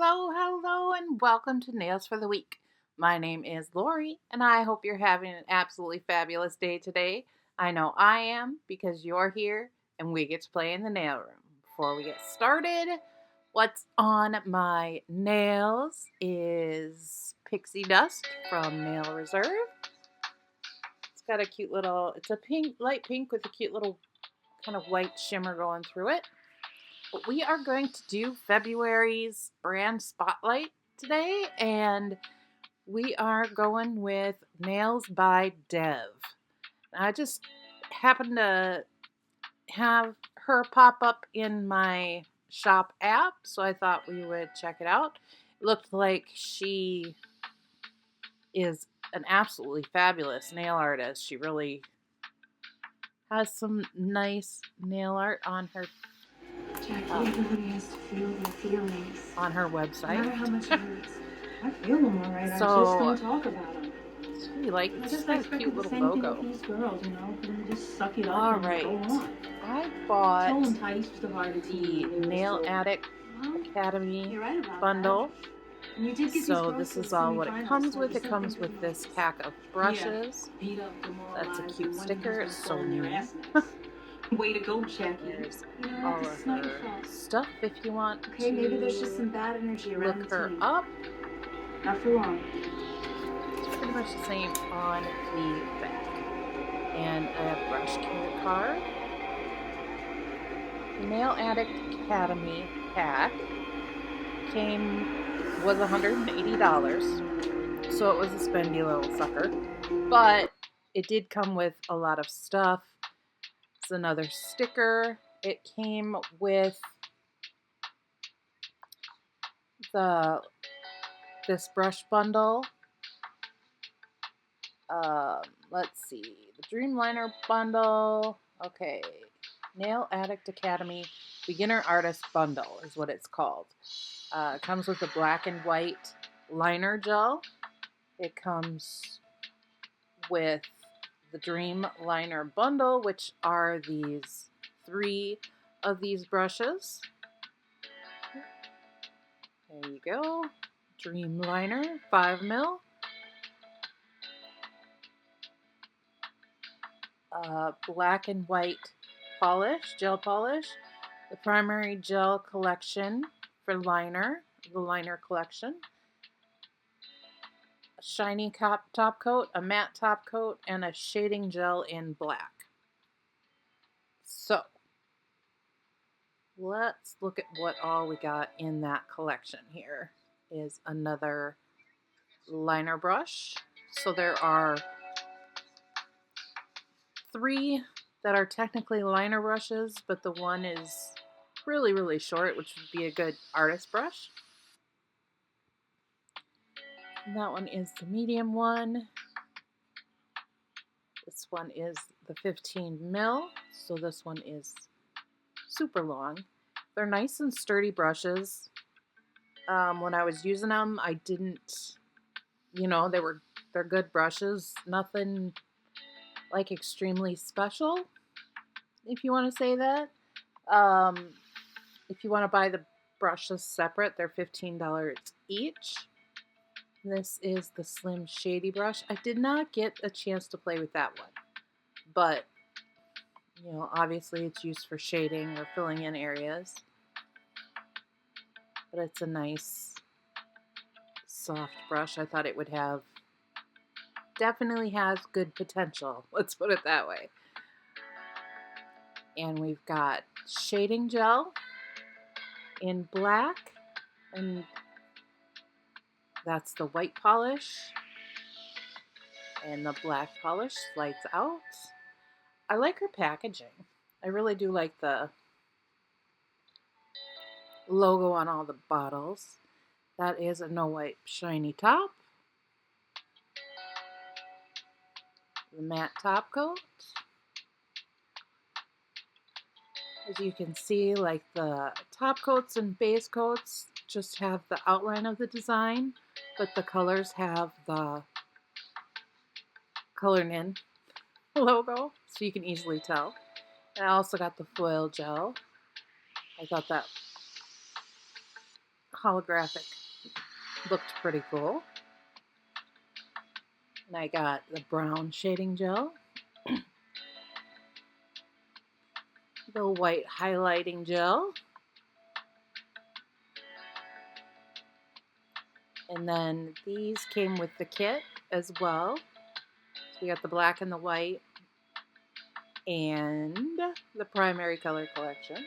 Hello, and welcome to Nails for the Week. My name is Lori, and I hope you're having an absolutely fabulous day today. I know I am because you're here and we get to play in the nail room. Before we get started, what's on my nails is pixie dust from Nail Reserve. It's got a cute little, it's a pink, light pink with a cute little kind of white shimmer going through it. But we are going to do February's brand spotlight today, and we are going with Nails by Dev. I just happened to have her pop up in my shop app, so I thought we would check it out. It looked like she is an absolutely fabulous nail artist. She really has some nice nail art on her Jackie, everybody has to feel their feelings. on her No website. matter how much it hurts. I feel them all right. So, I just don't talk about them. So you like I it's just got a expected cute the little same logo. thing with these girls, you know, for them to just suck it up All and right. go on. I bought Told them Tice was the hardest the Nail Addict Academy you're right about bundle. that. And you did get So these this girls is to all the what it semifinals, comes so with. you It sent comes them with to this the pack of brushes. beat up, That's a demoralized, cute and wondering sticker. who's It's gonna so fall in your neat. ass next. Way to go, Jackie. There's You know, all this of is not your her fault. stuff if you want Okay, maybe there's just some to bad energy around look the her team. up. Not for long. It's pretty much the same on the back. And a brush care card. The Nail Addict Academy pack was $180, so it was a spendy little sucker. But it did come with a lot of stuff. It's another sticker. It came with this brush bundle. Let's see, the Dreamliner bundle. Okay, Nail Addict Academy Beginner Artist Bundle is what it's called. It comes with a black and white liner gel. It comes with the Dream Liner bundle, which are these 3 of these brushes. There you go. Dream Liner, 5mm. Black and white polish, gel polish. The primary gel collection for liner, the liner collection. A shiny top coat, a matte top coat, and a shading gel in black. So, let's look at what all we got in that collection. Here is another liner brush. So there are 3 that are technically liner brushes, but the one is really, really short, which would be a good artist brush. And that one is the medium one. This one is the 15mm, so this one is super long. They're nice and sturdy brushes. When I was using them, I didn't, they're good brushes. Nothing like extremely special, if you want to say that. If you want to buy the brushes separate, they're $15 each. This is the Slim Shady brush. I did not get a chance to play with that one, but obviously it's used for shading or filling in areas. But it's a nice soft brush. I thought it would definitely has good potential. Let's put it that way. And we've got shading gel in black, and that's the white polish, and the black polish slides out. I like her packaging. I really do like the logo on all the bottles. That is a no wipe shiny top. The matte top coat. As you can see, like the top coats and base coats just have the outline of the design, but the colors have the colored in logo, so you can easily tell. And I also got the foil gel. I thought that holographic. Looked pretty cool. And I got the brown shading gel, the white highlighting gel, and then these came with the kit as well. So we got the black and the white and the primary color collection.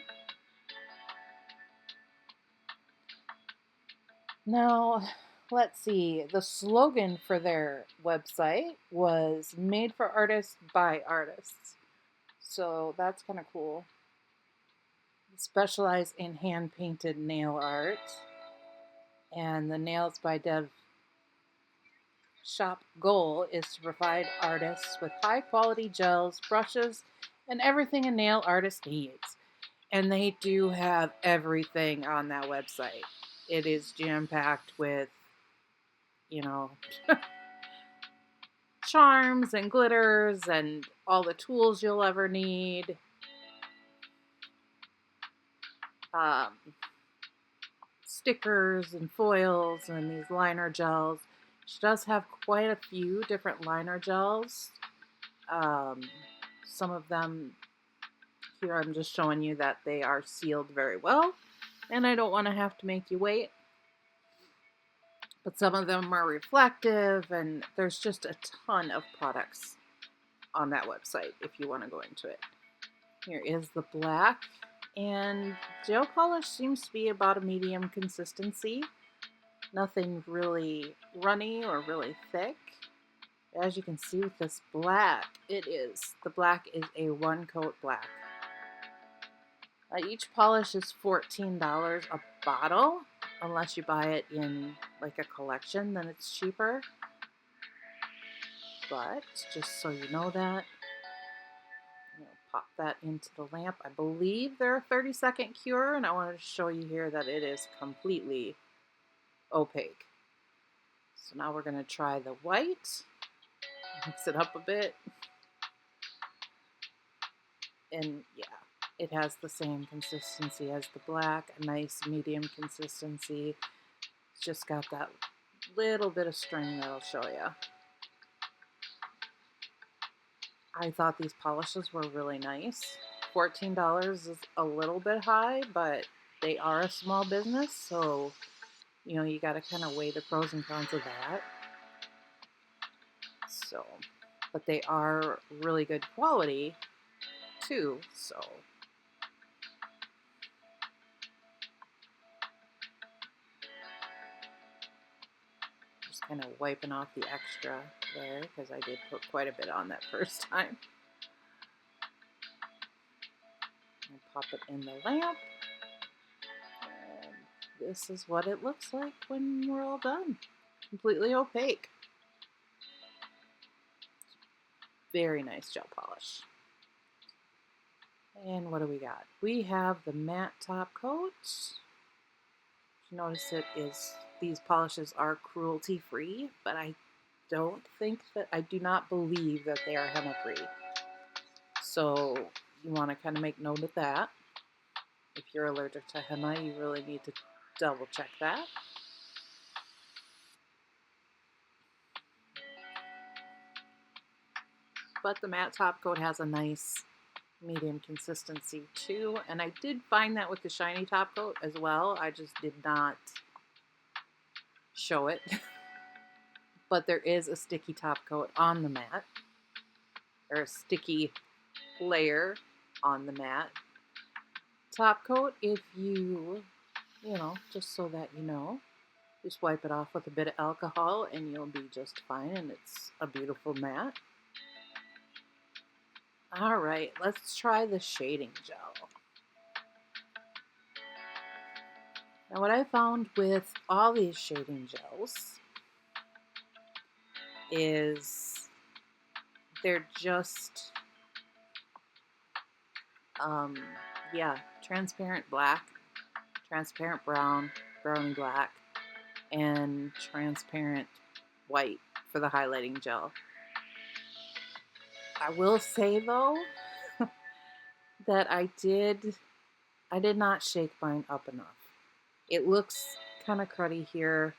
Now, let's see. The slogan for their website was made for artists by artists. So that's kind of cool. Specialize in hand painted nail art. And the Nailz by Dev shop goal is to provide artists with high quality gels, brushes, and everything a nail artist needs. And they do have everything on that website. It is jam packed with, charms and glitters and all the tools you'll ever need. Stickers and foils and these liner gels. She does have quite a few different liner gels. Some of them here I'm just showing you that they are sealed very well, and I don't want to have to make you wait. But some of them are reflective, and there's just a ton of products on that website if you want to go into it. Here is the black, and gel polish seems to be about a medium consistency. Nothing really runny or really thick. As you can see with this black, the black is a one coat black. Each polish is $14 a bottle, unless you buy it in like a collection, then it's cheaper. But just so you know that, pop that into the lamp. I believe they're a 30-second cure, and I wanted to show you here that it is completely opaque. So now we're going to try the white. Mix it up a bit. And yeah, it has the same consistency as the black, a nice medium consistency. It's just got that little bit of string that I'll show you. I thought these polishes were really nice. $14 is a little bit high, but they are a small business, so you got to kind of weigh the pros and cons of that. So, but they are really good quality too, so. Just kind of wiping off the extra there, because I did put quite a bit on that first time. And pop it in the lamp. And this is what it looks like when we're all done. Completely opaque. Very nice gel polish. And what do we got? We have the matte top coat. Notice these polishes are cruelty free, but I do not believe that they are henna free. So you want to kind of make note of that. If you're allergic to henna, you really need to double check that. But the matte top coat has a nice medium consistency too, and I did find that with the shiny top coat as well. I just did not show it. But there is a sticky top coat on the mat, or a sticky layer on the mat top coat. If just so that just wipe it off with a bit of alcohol and you'll be just fine, and it's a beautiful mat. Alright, let's try the shading gel. Now what I found with all these shading gels is they're just, transparent black, transparent brown, browny black, and transparent white for the highlighting gel. I will say though that I did not shake mine up enough. It looks kind of cruddy here,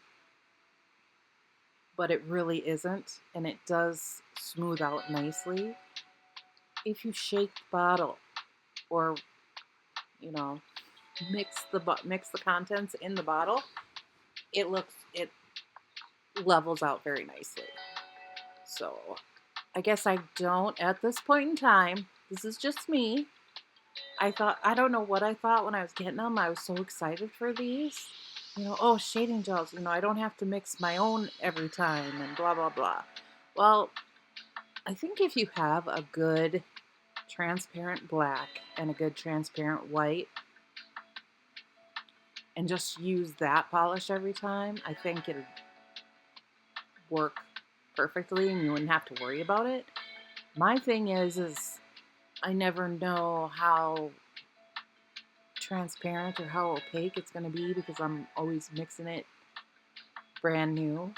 but it really isn't, and it does smooth out nicely. If you shake the bottle or, you know, mix the contents in the bottle, it levels out very nicely. So I guess I don't at this point in time. This is just me. I don't know what I thought when I was getting them. I was so excited for these. Oh, shading gels. I don't have to mix my own every time and blah, blah, blah. Well, I think if you have a good transparent black and a good transparent white and just use that polish every time, I think it'd work perfectly and you wouldn't have to worry about it. My thing is I never know how transparent or how opaque it's going to be because I'm always mixing it brand new,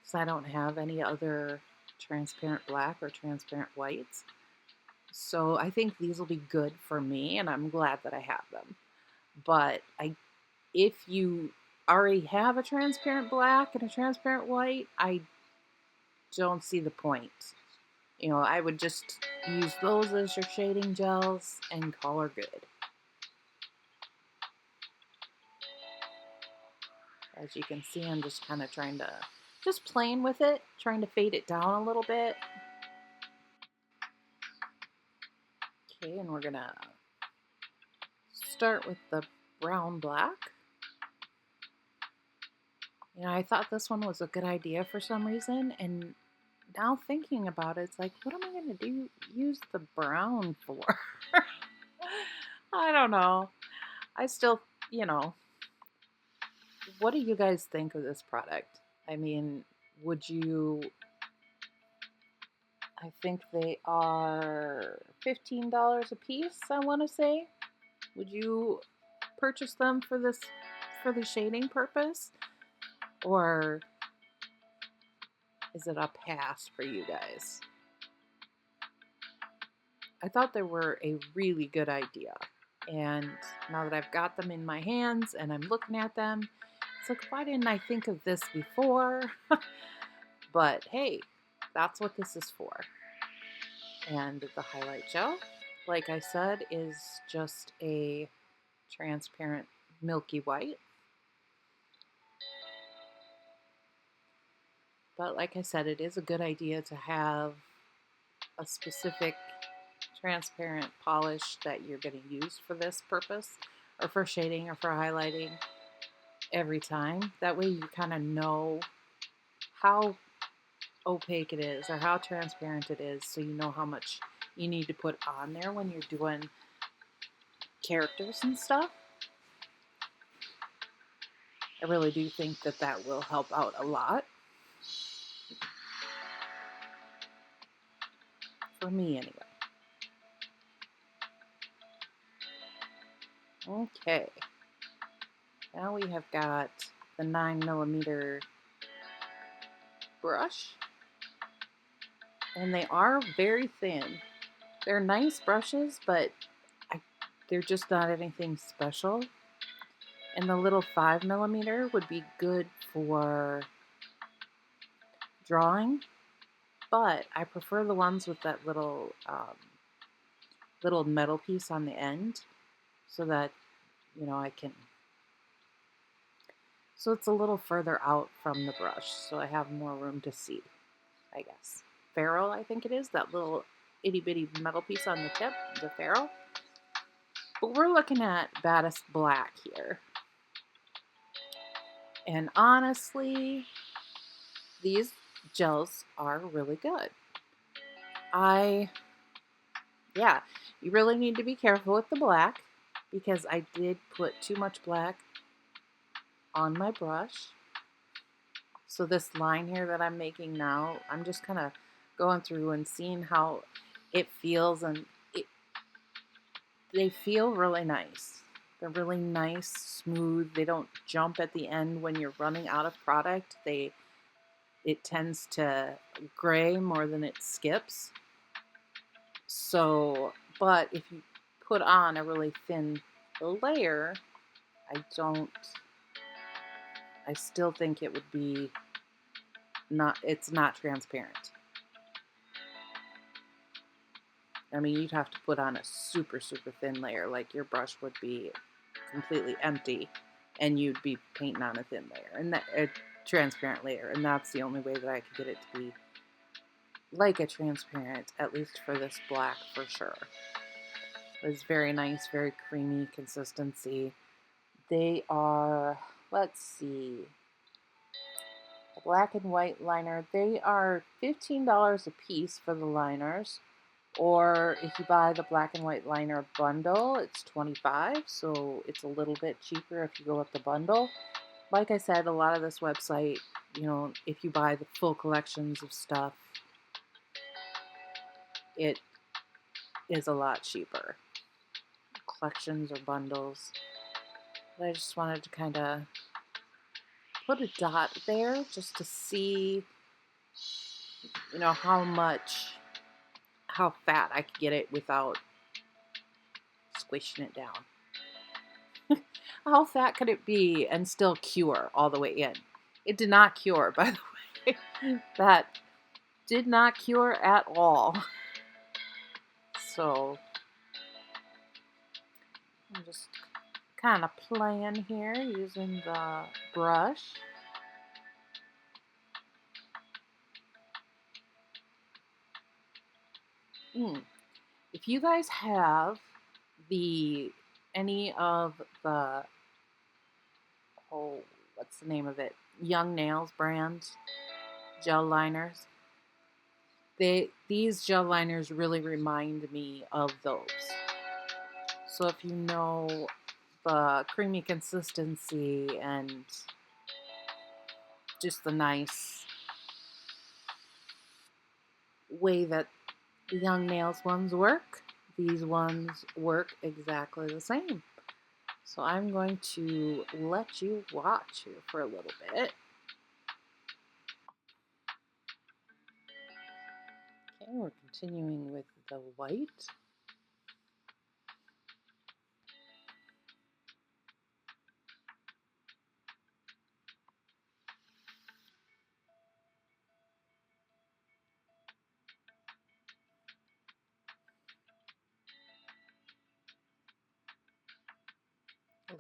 so I don't have any other transparent black or transparent whites. So I think these will be good for me, and I'm glad that I have them. But if you already have a transparent black and a transparent white, I don't see the point. I would just use those as your shading gels and call her good. As you can see, I'm just kind of just playing with it, trying to fade it down a little bit. Okay, and we're gonna start with the brown black. I thought this one was a good idea for some reason, and now thinking about it, it's like, what am I gonna use the brown for? I don't know. I still, what do you guys think of this product? I mean, I think they are $15 a piece, I want to say. Would you purchase them for the shading purpose? Or is it a pass for you guys? I thought they were a really good idea. And now that I've got them in my hands and I'm looking at them, it's like, why didn't I think of this before? But hey, that's what this is for. And the highlight gel, like I said, is just a transparent milky white. But like I said, it is a good idea to have a specific transparent polish that you're going to use for this purpose, or for shading or for highlighting every time. That way you kind of know how opaque it is or how transparent it is, so you know how much you need to put on there when you're doing characters and stuff. I really do think that will help out a lot. For me, anyway. Okay. Now we have got the 9mm brush. And they are very thin. They're nice brushes, but they're just not anything special. And the little 5mm would be good for drawing, but I prefer the ones with that little metal piece on the end, so that I can. So it's a little further out from the brush, so I have more room to see, I guess. Ferrule, I think it is, that little itty bitty metal piece on the tip, the ferrule. But we're looking at Baddest Black here. And honestly, these gels are really good. You really need to be careful with the black, because I did put too much black on my brush. So this line here that I'm making now, I'm just kind of going through and seeing how it feels, and they feel really nice. They're really nice, smooth. They don't jump at the end when you're running out of product. It tends to gray more than it skips. So, but if you put on a really thin layer, I don't I still think it would be not, it's not transparent. I mean, you'd have to put on a super, super thin layer, like your brush would be completely empty and you'd be painting on a thin layer, and that a transparent layer, and that's the only way that I could get it to be like a transparent, at least for this black for sure. It was very nice, very creamy consistency. They are, let's see, the black and white liner, they are $15 a piece for the liners. Or if you buy the black and white liner bundle, it's $25, so it's a little bit cheaper if you go with the bundle. Like I said, a lot of this website, you know, if you buy the full collections of stuff, it is a lot cheaper. Collections or bundles. But I just wanted to kind of put a dot there just to see, you know, how fat I could get it without squishing it down. How fat could it be and still cure all the way in? It did not cure, by the way. That did not cure at all. So I'm just kind of playing here using the brush. If you guys have any of the, oh, what's the name of it? Young Nails brand gel liners. These gel liners really remind me of those. So if you know the creamy consistency and just the nice way that the Young Nails ones work, these ones work exactly the same. So I'm going to let you watch here for a little bit. Okay, we're continuing with the white.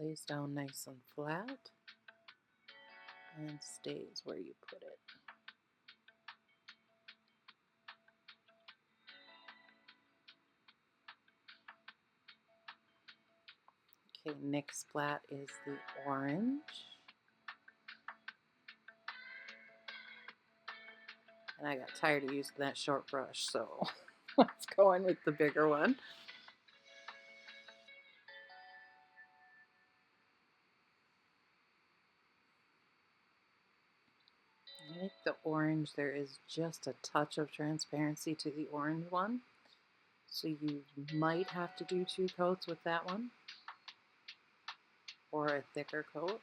Lays down nice and flat and stays where you put it. Okay, next splat is the orange. And I got tired of using that short brush, so let's go in with the bigger one. I like the orange. There is just a touch of transparency to the orange one. So you might have to do 2 coats with that one, or a thicker coat.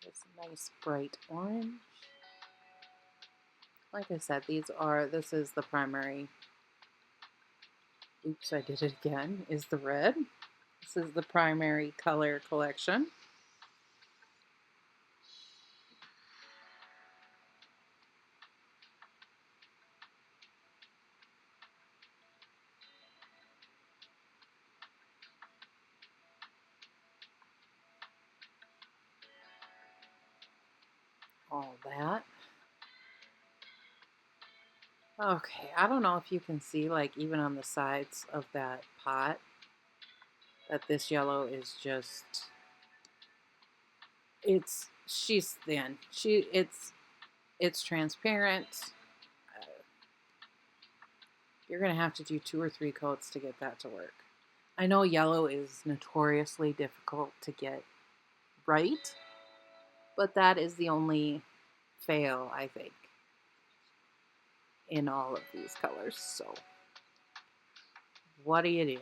It's a nice bright orange. Like I said, this is the primary, oops, I did it again, is the red. This is the primary color collection. All that. Okay, I don't know if you can see, like, even on the sides of that pot, that this yellow is just, she's thin. It's transparent. You're going to have to do 2 or 3 coats to get that to work. I know yellow is notoriously difficult to get right, but that is the only fail, I think, in all of these colors. So, what do you do?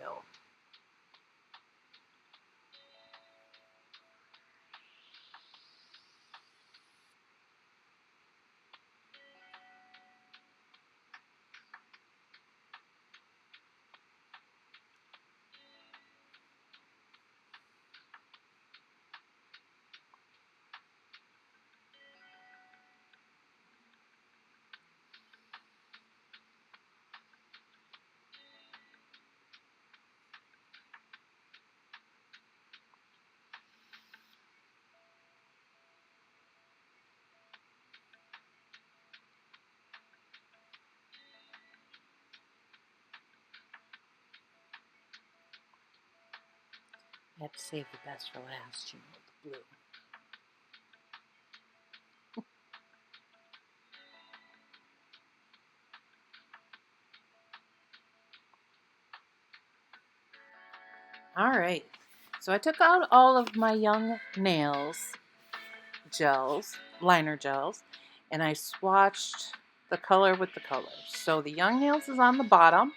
I have to save the best for last, you know, the blue. All right. So I took out all of my young Nailz gels, liner gels, and I swatched the color with the color. So the young Nailz is on the bottom,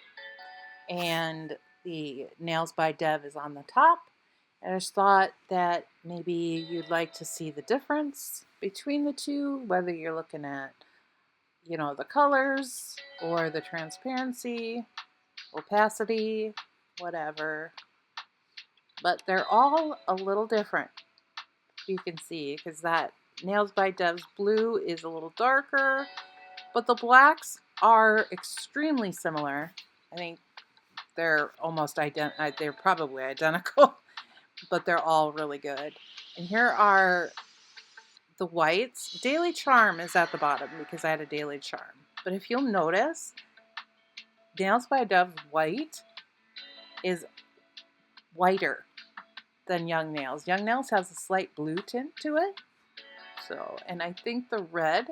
and the Nails by Dev is on the top. And I just thought that maybe you'd like to see the difference between the two, whether you're looking at, you know, the colors or the transparency, opacity, whatever. But they're all a little different, you can see, because that Nails by Dev's blue is a little darker, but the blacks are extremely similar. I think they're almost identical. They're probably identical, but they're all really good. And here are the whites. Daily Charm is at the bottom because I had a Daily Charm. But if you'll notice, Nails by Dev white is whiter than Young Nails. Young Nails has a slight blue tint to it. So, and I think the red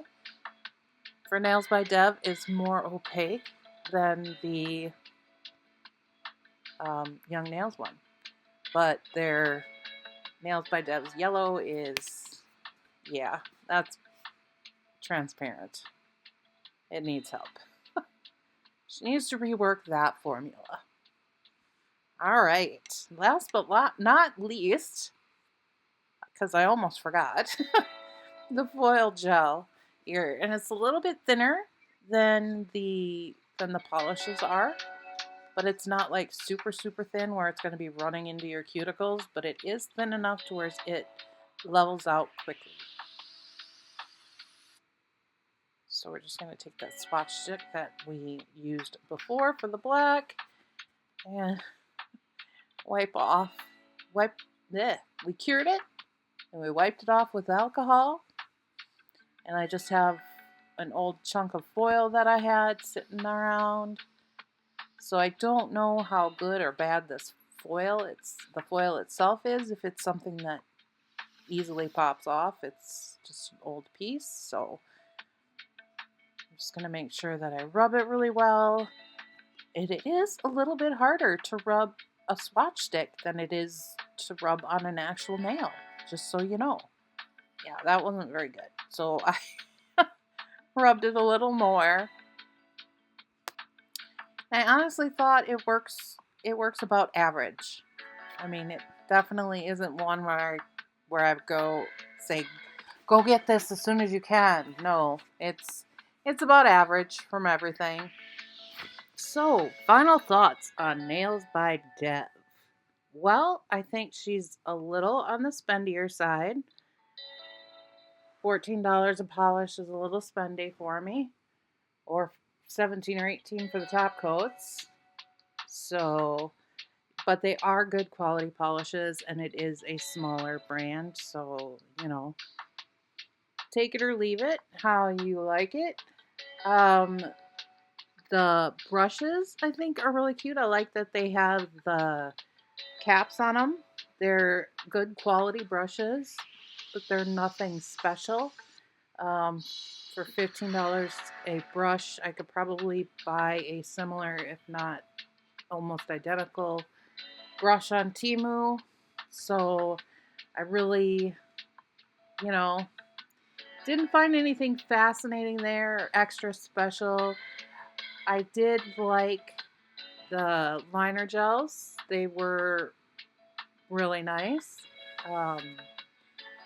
for Nails by Dev is more opaque than the Young Nails one. But their Nails by Dev's yellow is, yeah, that's transparent. It needs help. She needs to rework that formula. All right. Last but not least, because I almost forgot, the foil gel here, and it's a little bit thinner than the polishes are, but it's not like super thin where it's going to be running into your cuticles, but it is thin enough to where it levels out quickly. So we're just going to take that swatch stick that we used before for the black and we cured it and we wiped it off with alcohol. And I just have an old chunk of foil that I had sitting around. So I don't know how good or bad the foil itself is. If it's something that easily pops off, it's just an old piece. So I'm just going to make sure that I rub it really well. It is a little bit harder to rub a swatch stick than it is to rub on an actual nail, just so you know. Yeah, that wasn't very good. So I rubbed it a little more. I honestly thought it works about average. I mean, it definitely isn't one where I go say, go get this as soon as you can. No, it's about average from everything. So, final thoughts on Nails by Dev. Well, I think she's a little on the spendier side. $14 a polish is a little spendy for me, or 17 or 18 for the top coats. So, but they are good quality polishes, and it is a smaller brand. So, you know, take it or leave it how you like it. The brushes, I think, are really cute. I like that they have the caps on them. They're good quality brushes, but they're nothing special. For $15 a brush, I could probably buy a similar, if not almost identical, brush on TEMU. So I really, you know, didn't find anything fascinating there or extra special. I did like the liner gels. They were really nice.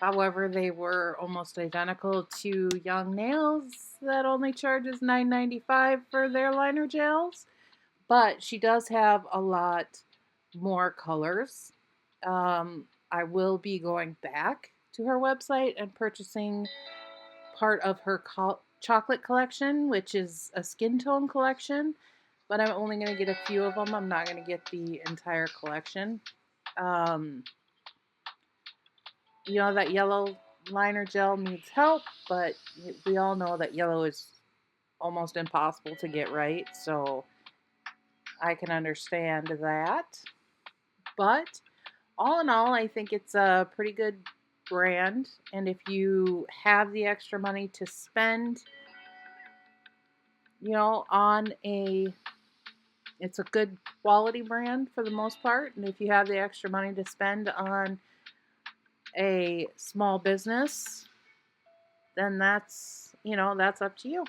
However, they were almost identical to Young Nails that only charges $9.95 for their liner gels. But she does have a lot more colors. I will be going back to her website and purchasing part of her chocolate collection, which is a skin tone collection. But I'm only going to get a few of them. I'm not going to get the entire collection. You know, that yellow liner gel needs help, but we all know that yellow is almost impossible to get right, so I can understand that. But all in all, I think it's a pretty good brand. And if you have the extra money to spend, on it's a good quality brand for the most part. And if you have the extra money to spend on a small business, then that's up to you.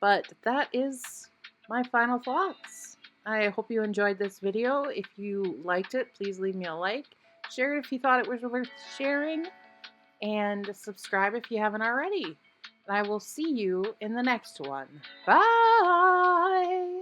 But that is my final thoughts. I hope you enjoyed this video. If you liked it, please leave me a like. Share it if you thought it was worth sharing. And subscribe if you haven't already. And I will see you in the next one. Bye!